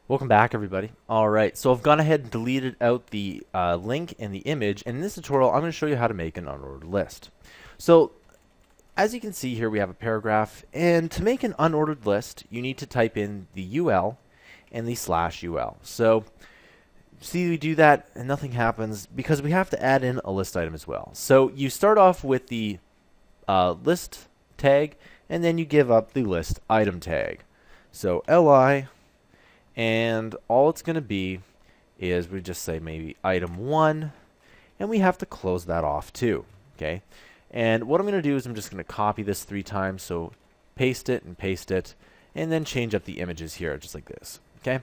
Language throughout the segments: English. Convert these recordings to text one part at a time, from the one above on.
Welcome back, everybody. Alright, so I've gone ahead and deleted out the link and the image, and in this tutorial I'm going to show you how to make an unordered list. So, as you can see here, we have a paragraph, and to make an unordered list, you need to type in the UL and the /UL. So, see, we do that and nothing happens because we have to add in a list item as well. So, you start off with the list tag, and then you give up the list item tag. So, li, and all it's going to be is we just say maybe item 1, and we have to close that off too. Okay, and what I'm going to do is I'm just going to copy this 3 times, so paste it, and then change up the images here just like this. Okay,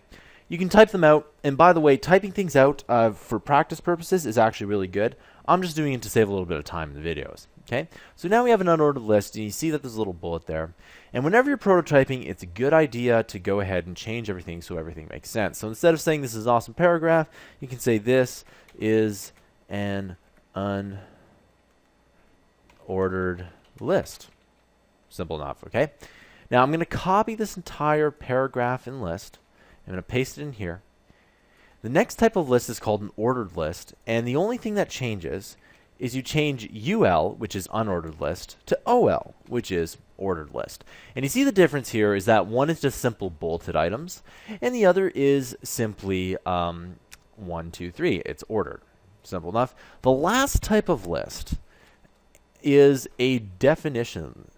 you can type them out, and by the way, typing things out for practice purposes is actually really good. I'm just doing it to save a little bit of time in the videos. Okay, so now we have an unordered list, and you see that there's a little bullet there. And whenever you're prototyping, it's a good idea to go ahead and change everything so everything makes sense. So instead of saying this is an awesome paragraph, you can say this is an unordered list. Simple enough, okay? Now I'm going to copy this entire paragraph and list. I'm going to paste it in here. The next type of list is called an ordered list, and the only thing that changes is you change UL, which is unordered list, to OL, which is ordered list. And you see the difference here is that one is just simple bulleted items, and the other is simply 1, 2, 3. It's ordered. Simple enough. The last type of list is a definition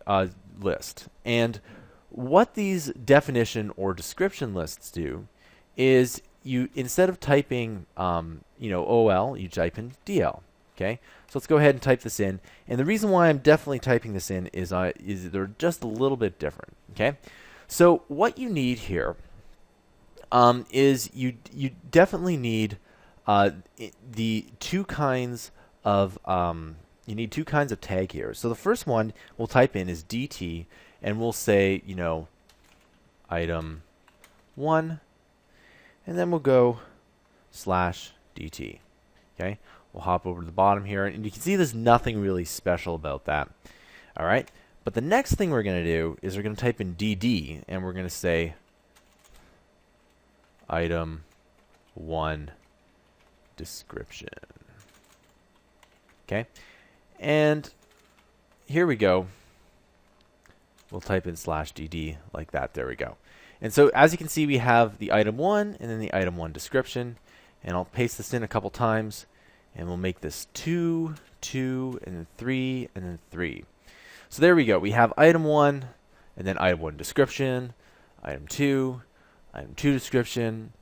list. And what these definition or description lists do is you, instead of typing OL, you type in DL. Okay, so let's go ahead and type this in. And the reason why I'm definitely typing this in is they're just a little bit different. Okay, so what you need here is you definitely need the two kinds of tag here. So the first one we'll type in is DT, and we'll say item 1, and then we'll go /DT. Okay. We'll hop over to the bottom here, and you can see there's nothing really special about that. All right, but the next thing we're going to do is we're going to type in DD, and we're going to say item 1 description. Okay, and here we go. We'll type in /DD like that. There we go. And so as you can see, we have the item 1 and then the item 1 description, and I'll paste this in a couple times. And we'll make this 2, 2, and then 3, and then 3. So there we go. We have item 1, and then item 1 description, item 2 description,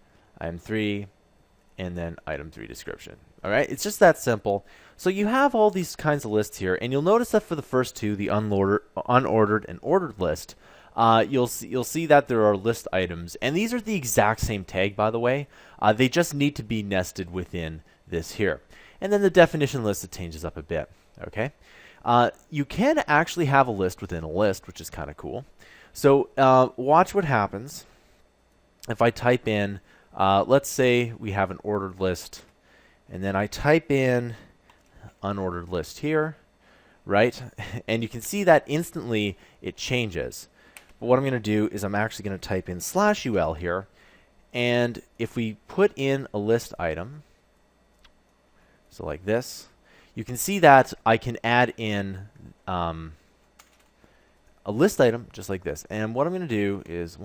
item 3, and then item 3 description. All right, it's just that simple. So you have all these kinds of lists here, and you'll notice that for the first two, the unordered and ordered list, you'll see that there are list items, and these are the exact same tag, by the way. They just need to be nested within this here. And then the definition list, it changes up a bit. Okay, you can actually have a list within a list, which is kind of cool. So watch what happens if I type in, let's say we have an ordered list, and then I type in unordered list here, right? And you can see that instantly it changes. But what I'm going to do is I'm actually going to type in /UL here, and if we put in a list item, so like this, you can see that I can add in a list item just like this. And what I'm going to do is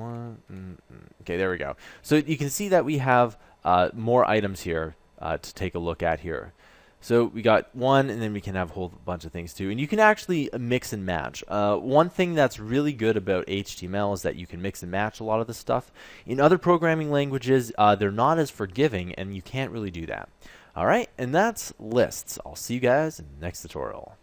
okay, there we go. So you can see that we have more items here to take a look at here. So we got 1, and then we can have a whole bunch of things too. And you can actually mix and match. One thing that's really good about HTML is that you can mix and match a lot of the stuff. In other programming languages, they're not as forgiving, and you can't really do that. All right, and that's lists. I'll see you guys in the next tutorial.